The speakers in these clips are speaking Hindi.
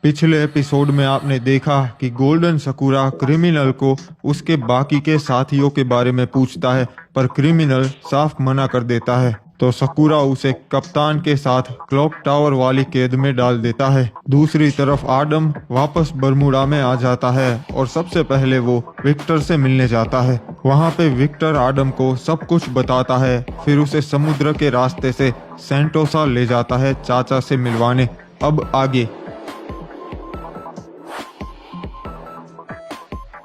पिछले एपिसोड में आपने देखा कि गोल्डन सकुरा क्रिमिनल को उसके बाकी के साथियों के बारे में पूछता है, पर क्रिमिनल साफ मना कर देता है। तो सकुरा उसे कप्तान के साथ क्लॉक टावर वाली कैद में डाल देता है। दूसरी तरफ आडम वापस बरमूडा में आ जाता है और सबसे पहले वो विक्टर से मिलने जाता है। वहाँ पे विक्टर आडम को सब कुछ बताता है, फिर उसे समुद्र के रास्ते से सेंटोसा ले जाता है चाचा से मिलवाने। अब आगे।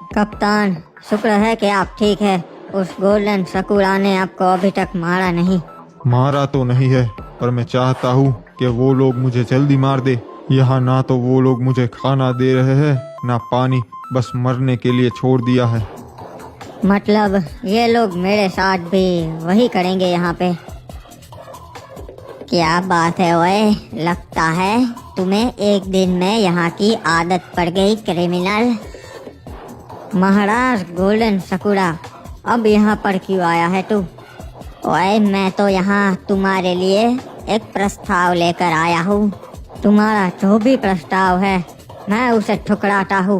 कप्तान, शुक्र है कि आप ठीक है। उस गोल्डन सकुरा ने आपको अभी तक मारा नहीं। मारा तो नहीं है, पर मैं चाहता हूँ कि वो लोग मुझे जल्दी मार दे। यहाँ ना तो वो लोग मुझे खाना दे रहे हैं, ना पानी, बस मरने के लिए छोड़ दिया है। मतलब ये लोग मेरे साथ भी वही करेंगे यहाँ पे? क्या बात है ओए, लगता है तुम्हें एक दिन में यहाँ की आदत पड़ गई क्रिमिनल। महाराज गोल्डन सकुरा, अब यहाँ पर क्यों आया है तू? ओए, मैं तो यहाँ तुम्हारे लिए एक प्रस्ताव लेकर आया हूँ। तुम्हारा जो भी प्रस्ताव है मैं उसे ठुकराता हूँ।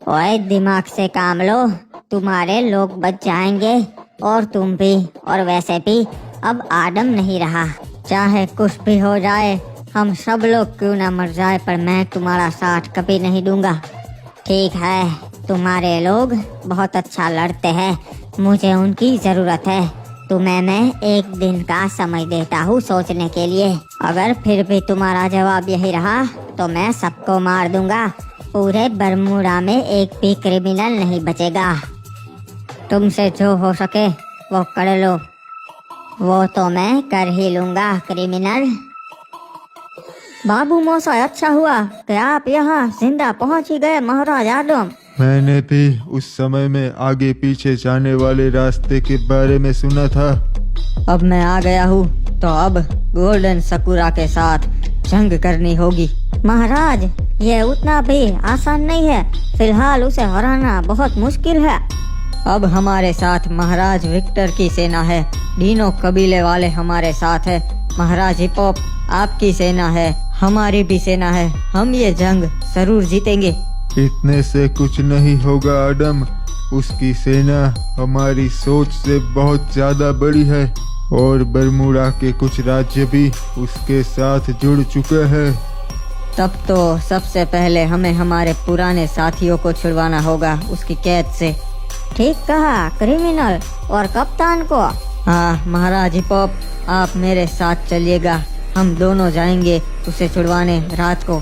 ओए, दिमाग से काम लो, तुम्हारे लोग बच जाएंगे और तुम भी। और वैसे भी अब आदम नहीं रहा, चाहे कुछ भी हो जाए, हम सब लोग क्यों ना मर जाए, पर मैं तुम्हारा साथ कभी नहीं दूंगा। ठीक है, तुम्हारे लोग बहुत अच्छा लड़ते हैं, मुझे उनकी जरूरत है। तुम्हें मैं एक दिन का समय देता हूँ सोचने के लिए। अगर फिर भी तुम्हारा जवाब यही रहा तो मैं सबको मार दूंगा। पूरे बरमूडा में एक भी क्रिमिनल नहीं बचेगा। तुमसे जो हो सके वो कर लो। वो तो मैं कर ही लूंगा क्रिमिनल। बाबू मौसा, अच्छा हुआ कि आप यहाँ जिंदा पहुँच ही गए महाराज आदम। मैंने भी उस समय में आगे पीछे जाने वाले रास्ते के बारे में सुना था। अब मैं आ गया हूँ, तो अब गोल्डन सकुरा के साथ जंग करनी होगी। महाराज, ये उतना भी आसान नहीं है, फिलहाल उसे हराना बहुत मुश्किल है। अब हमारे साथ महाराज विक्टर की सेना है, डीनो कबीले वाले हमारे साथ है, महाराज हिपॉप आपकी सेना है, हमारी भी सेना है। हम ये जंग जरूर जीतेंगे। इतने से कुछ नहीं होगा आडम, उसकी सेना हमारी सोच से बहुत ज्यादा बड़ी है और बरमूडा के कुछ राज्य भी उसके साथ जुड़ चुके हैं। तब तो सबसे पहले हमें हमारे पुराने साथियों को छुड़वाना होगा उसकी कैद से। ठीक कहा क्रिमिनल, और कप्तान को। हाँ महाराज हिपॉप, आप मेरे साथ चलिएगा, हम दोनों जाएंगे उसे छुड़वाने रात को।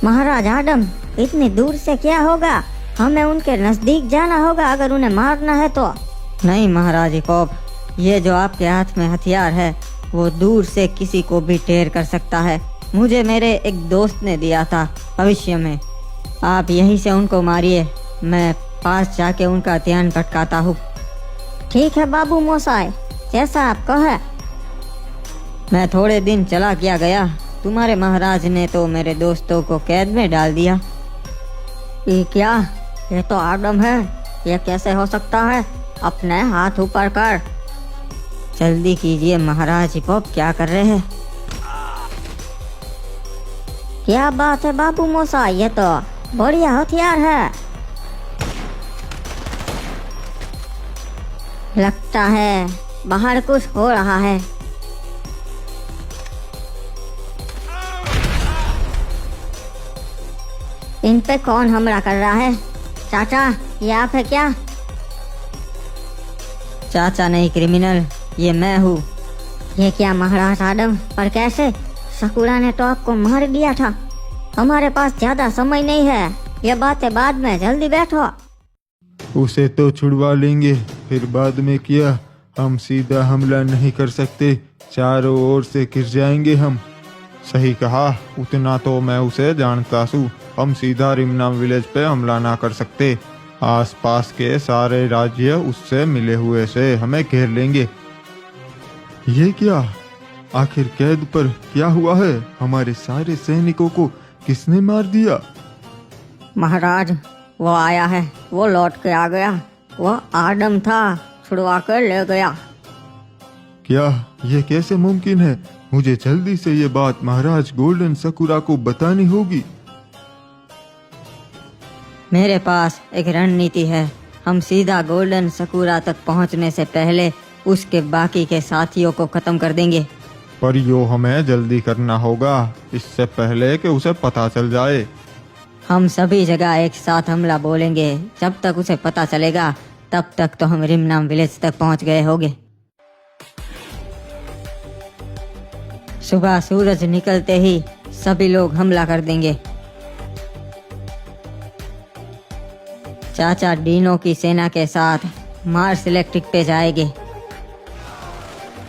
महाराज आदम, इतनी दूर से क्या होगा? हमें उनके नजदीक जाना होगा अगर उन्हें मारना है तो। नहीं महाराज हिपॉप, ये जो आपके हाथ में हथियार है वो दूर से किसी को भी ढेर कर सकता है। मुझे मेरे एक दोस्त ने दिया था भविष्य में। आप यहीं से उनको मारिए, मैं पास जाके उनका ध्यान भटकाता हूँ। ठीक है बाबू मोसाई, जैसा आप कहे। मैं थोड़े दिन चला क्या गया, तुम्हारे महाराज ने तो मेरे दोस्तों को कैद में डाल दिया। ये क्या? ये तो आदम है, ये कैसे हो सकता है? अपने हाथ ऊपर कर। जल्दी कीजिए महाराज हिपॉप, क्या कर रहे हैं? क्या बात है बाबू मोसा, ये तो बढ़िया हथियार है। लगता है बाहर कुछ हो रहा है। इन पे कौन हमला कर रहा है? चाचा, ये आप है क्या? चाचा नहीं क्रिमिनल, ये मैं हूँ। ये क्या महाराज आदम, पर कैसे? सकुरा ने तो आपको मार दिया था। हमारे पास ज्यादा समय नहीं है, ये बातें बाद में, जल्दी बैठो। उसे तो छुड़वा लेंगे, फिर बाद में किया। हम सीधा हमला नहीं कर सकते, चारों ओर से घिर जाएंगे हम। सही कहा, उतना तो मैं उसे जानता हूँ। हम सीधा रिमना विलेज पे हमला ना कर सकते, आसपास के सारे राज्य उससे मिले हुए से हमें घेर लेंगे। ये क्या? आखिर कैद पर क्या हुआ है? हमारे सारे सैनिकों को किसने मार दिया? महाराज, वो आया है, वो लौट के आ गया। वो आदम था, छुड़वा कर ले गया। क्या ये कैसे मुमकिन है? मुझे जल्दी से ये बात महाराज गोल्डन सकुरा को बतानी होगी। मेरे पास एक रणनीति है। हम सीधा गोल्डन सकुरा तक पहुंचने से पहले उसके बाकी के साथियों को खत्म कर देंगे। पर यो हमें जल्दी करना होगा, इससे पहले कि उसे पता चल जाए। हम सभी जगह एक साथ हमला बोलेंगे। जब तक उसे पता चलेगा तब तक तो हम रिमनाम विलेज तक पहुंच गए होंगे। सुबह सूरज निकलते ही सभी लोग हमला कर देंगे। चाचा डीनो की सेना के साथ मार्स इलेक्ट्रिक पे जाएंगे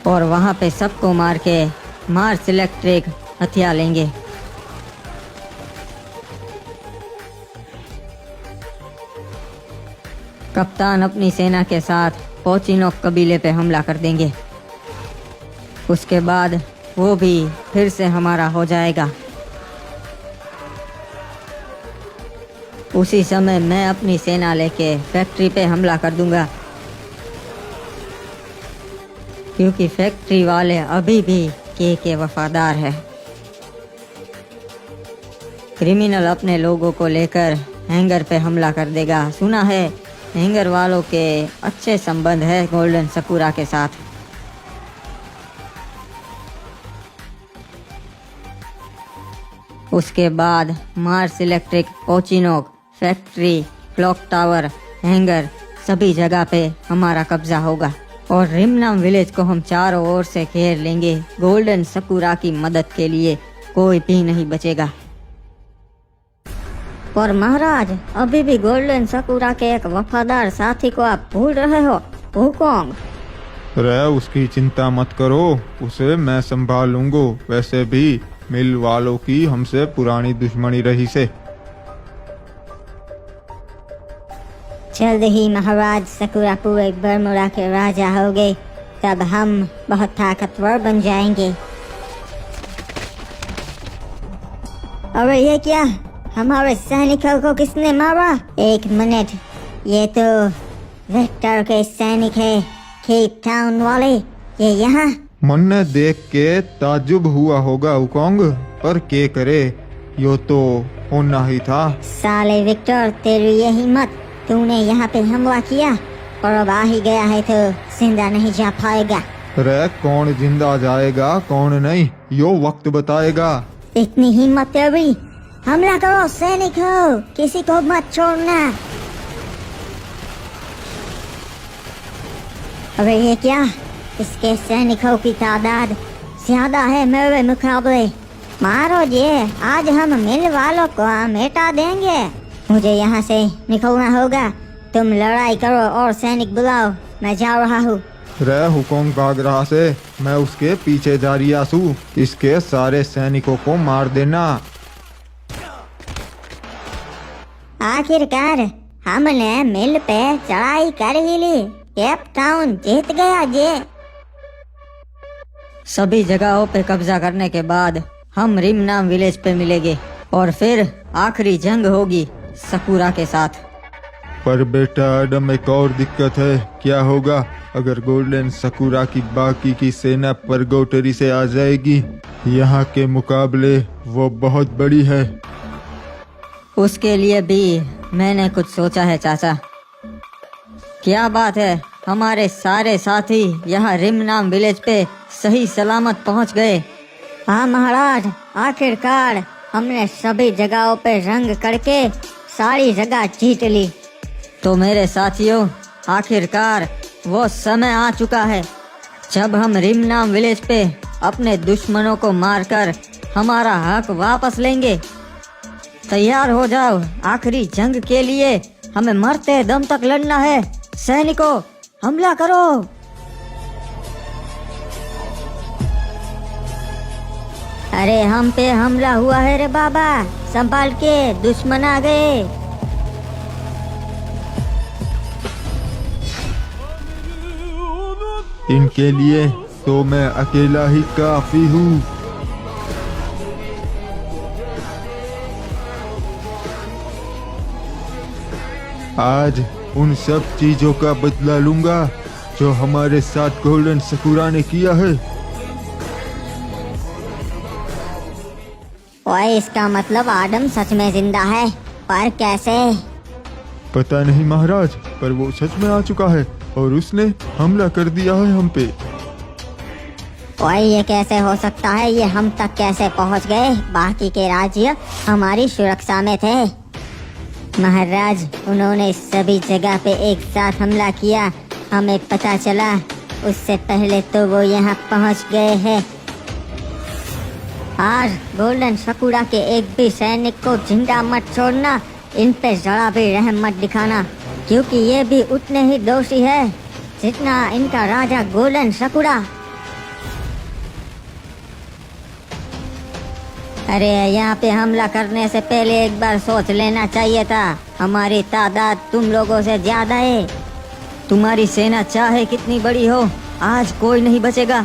और वहां पे सबको मार के मार्स इलेक्ट्रिक हथिया लेंगे। कप्तान अपनी सेना के साथ पोचिनो कबीले पे हमला कर देंगे। उसके बाद वो भी फिर से हमारा हो जाएगा। उसी समय मैं अपनी सेना लेके फैक्ट्री पे हमला कर दूंगा, क्योंकि फैक्ट्री वाले अभी भी के वफादार है। क्रिमिनल अपने लोगों को लेकर हैंगर पे हमला कर देगा। सुना है हैंगर वालों के अच्छे संबंध है गोल्डन सकुरा के साथ। उसके बाद Mars electric, Pochinok, factory, clock tower, hanger सभी जगह पे हमारा कब्जा होगा और रिमनाम विलेज को हम चारों ओर से घेर लेंगे। गोल्डन सकुरा की मदद के लिए कोई भी नहीं बचेगा। और महाराज, अभी भी गोल्डन सकुरा के एक वफादार साथी को आप भूल रहे हो, वुकोंग। रे उसकी चिंता मत करो, उसे मैं संभाल लूंगा। वैसे भी मिल वालों की हमसे पुरानी दुश्मनी रही से। जल्द ही महाराज सकुरा पूरे बरमुरा के राजा हो गए, तब हम बहुत ताकतवर बन जाएंगे। अरे ये क्या, हमारे सैनिकों को किसने मारा? एक मिनट, ये तो वेक्टर के सैनिक है, केप टाउन वाले। ये यहाँ मन ने देख के ताजुब हुआ होगा उकोंग, पर के करे, यो तो होना ही था। साले विक्टर, तेरी ये हिम्मत, तूने यहाँ पे हमला किया और अब आ ही गया है तो जिंदा नहीं जा पाएगा। रे कौन जिंदा जाएगा कौन नहीं, यो वक्त बताएगा। इतनी हिम्मत तेरी, हमला करो सैनिकों, किसी को मत छोड़ना। अरे ये क्या, इसके सैनिकों की तादाद ज्यादा है मेरे मुकाबले। मारो ये, आज हम मिल वालों को मिटा देंगे। मुझे यहाँ से निकलना होगा, तुम लड़ाई करो और सैनिक बुलाओ, मैं जा रहा हूँ। रे हुकोंग भाग रहा से, मैं उसके पीछे जा रहा हूँ। इसके सारे सैनिकों को मार देना। आखिरकार हमने मिल पे चढ़ाई कर ही ली, केप टाउन जीत गया जे। सभी जगहों पे कब्जा करने के बाद हम रिमनाम विलेज पे मिलेंगे और फिर आखिरी जंग होगी सकुरा के साथ। पर बेटा एडम, एक और दिक्कत है। क्या होगा अगर गोल्डन सकुरा की बाकी की सेना परगोटरी से आ जाएगी? यहाँ के मुकाबले वो बहुत बड़ी है। उसके लिए भी मैंने कुछ सोचा है चाचा। क्या बात है, हमारे सारे साथी यहाँ रिमनाम विलेज पे सही सलामत पहुँच गए। हाँ महाराज, आखिरकार हमने सभी जगहों पे रंग करके सारी जगह जीत ली। तो मेरे साथियों, आखिरकार वो समय आ चुका है जब हम रिमनाम विलेज पे अपने दुश्मनों को मारकर हमारा हक वापस लेंगे। तैयार हो जाओ आखिरी जंग के लिए, हमें मरते दम तक लड़ना है। सैनिकों, हमला करो। अरे हम पे हमला हुआ है रे बाबा, संभाल के, दुश्मन आ गए। इनके लिए तो मैं अकेला ही काफी हूँ। आज उन सब चीजों का बदला लूंगा जो हमारे साथ गोल्डन सकुरा ने किया है। ओए इसका मतलब आदम सच में जिंदा है, पर कैसे? पता नहीं महाराज, पर वो सच में आ चुका है और उसने हमला कर दिया है हम पे। ओए ये कैसे हो सकता है? ये हम तक कैसे पहुंच गए? बाकी के राज्य हमारी सुरक्षा में थे। महाराज, उन्होंने सभी जगह पे एक साथ हमला किया, हमें पता चला उससे पहले तो वो यहाँ पहुंच गए हैं। और गोल्डन सकुरा के एक भी सैनिक को जिंदा मत छोड़ना, इन पे जरा भी रहम मत दिखाना, क्योंकि ये भी उतने ही दोषी है जितना इनका राजा गोल्डन सकुरा। अरे यहाँ पे हमला करने से पहले एक बार सोच लेना चाहिए था। हमारी तादाद तुम लोगों से ज्यादा है। तुम्हारी सेना चाहे कितनी बड़ी हो, आज कोई नहीं बचेगा।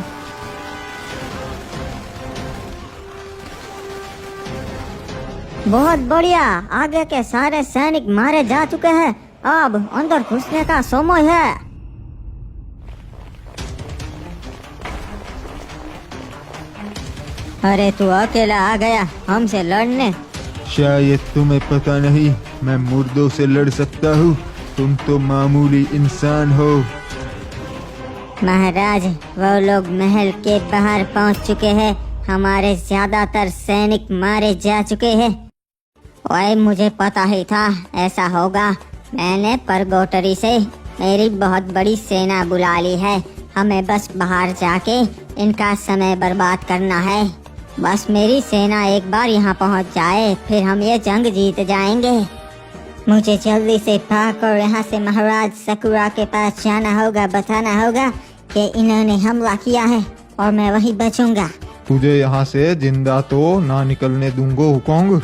बहुत बढ़िया, आगे के सारे सैनिक मारे जा चुके हैं, अब अंदर घुसने का समय है। अरे तू अकेला आ गया हमसे लड़ने? शायद तुम्हें पता नहीं, मैं मुर्दों से लड़ सकता हूँ, तुम तो मामूली इंसान हो। महाराज, वो लोग महल के बाहर पहुंच चुके हैं, हमारे ज्यादातर सैनिक मारे जा चुके हैं। ओए मुझे पता ही था ऐसा होगा, मैंने परगोटरी से मेरी बहुत बड़ी सेना बुला ली है, हमें बस बाहर जाके इनका समय बर्बाद करना है। बस मेरी सेना एक बार यहाँ पहुँच जाए, फिर हम ये जंग जीत जाएंगे। मुझे जल्दी से भागकर यहाँ से महाराज सकुरा के पास जाना होगा, बताना होगा कि इन्होंने हमला किया है और मैं वहीं बचूंगा। तुझे यहाँ से जिंदा तो ना निकलने दूंगा हुकोंग।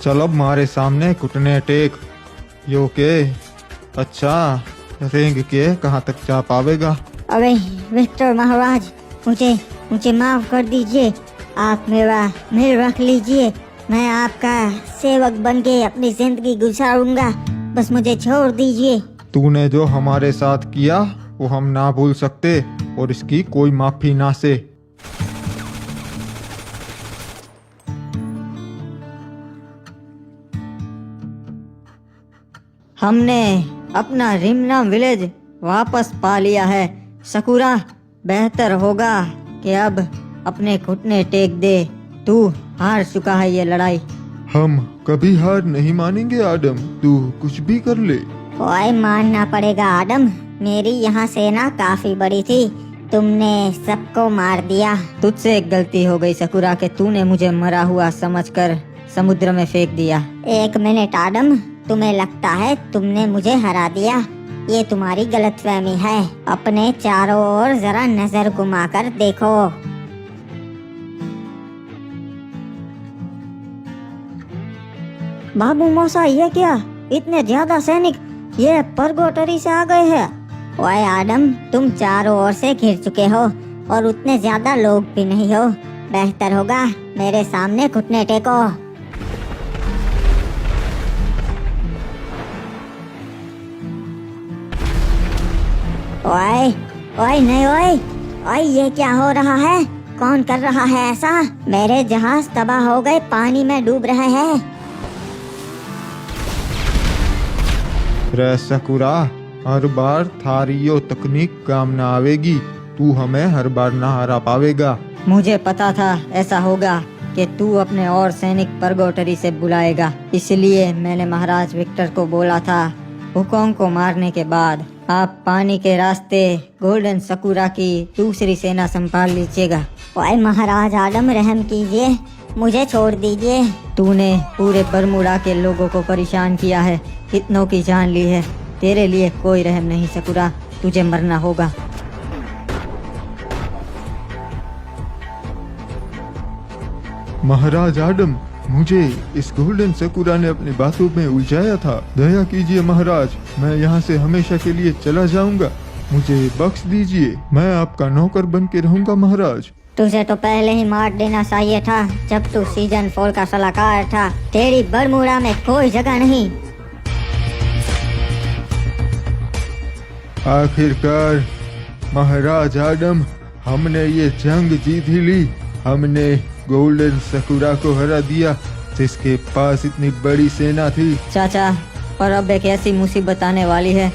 चल अब हमारे सामने घुटने टेक। यो के अच्छा, रेंग के कहाँ तक जा पावेगा? अरे विक्टर महाराज, मुझे माफ कर दीजिए, आप मेरा मेल रख लीजिए, मैं आपका सेवक बन के अपनी जिंदगी गुजारूंगा, बस मुझे छोड़ दीजिए। तूने जो हमारे साथ किया वो हम ना भूल सकते और इसकी कोई माफी ना से। हमने अपना रिमना विलेज वापस पा लिया है। सकुरा, बेहतर होगा कि अब अपने घुटने टेक दे, तू हार चुका है ये लड़ाई। हम कभी हार नहीं मानेंगे आदम, तू कुछ भी कर ले। ओए मानना पड़ेगा आदम, मेरी यहाँ सेना काफी बड़ी थी, तुमने सबको मार दिया। तुझसे एक गलती हो गई सकुरा के तूने मुझे मरा हुआ समझकर समुद्र में फेंक दिया। एक मिनट आदम, तुम्हें लगता है तुमने मुझे हरा दिया? ये तुम्हारी गलतफहमी है। अपने चारों ओर जरा नजर घुमाकर देखो। बाबू मौसा, ये क्या, इतने ज्यादा सैनिक ये परगोटरी से आ गए हैं? ओए आदम, तुम चारों ओर से घिर चुके हो और उतने ज्यादा लोग भी नहीं हो, बेहतर होगा मेरे सामने घुटने टेको। ओए ओए नहीं, ओए ये क्या हो रहा है? कौन कर रहा है ऐसा? मेरे जहाज तबाह हो गए, पानी में डूब रहे हैं। रे सकुरा, हर बार थारी यो तकनीक काम ना आवेगी, तू हमें हर बार ना हरा पावेगा। मुझे पता था ऐसा होगा कि तू अपने और सैनिक परगोटरी से बुलाएगा, इसलिए मैंने महाराज विक्टर को बोला था हुकोंग को मारने के बाद आप पानी के रास्ते गोल्डन सकुरा की दूसरी सेना संभाल लीजिएगा। ओए महाराज आदम, रहम कीजिए, मुझे छोड़ दीजिए। तूने पूरे बरमुडा के लोगों को परेशान किया है, कितनों की जान ली है, तेरे लिए कोई रहम नहीं सकुरा, तुझे मरना होगा। महाराज आदम, मुझे इस गोल्डन सकुरा ने अपनी बातों में उलझाया था, दया कीजिए महाराज, मैं यहाँ से हमेशा के लिए चला जाऊंगा, मुझे बख्श दीजिए, मैं आपका नौकर बन के रहूंगा महाराज। तुझे तो पहले ही मार देना चाहिए था जब तू सीजन 4 का सलाहकार था, तेरी बरमुडा में कोई जगह नहीं। आखिरकार महाराज आदम, हमने ये जंग जीत ही ली। हमने गोल्डन सकुरा को हरा दिया जिसके पास इतनी बड़ी सेना थी। चाचा, पर अब एक ऐसी मुसीबत आने वाली है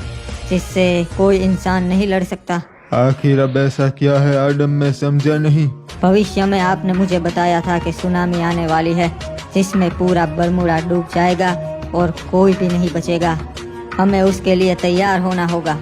जिससे कोई इंसान नहीं लड़ सकता। आखिर अब ऐसा क्या है आडम, मैं समझा नहीं। भविष्य में आपने मुझे बताया था कि सुनामी आने वाली है जिसमें पूरा बरमूडा डूब जाएगा और कोई भी नहीं बचेगा। हमें उसके लिए तैयार होना होगा।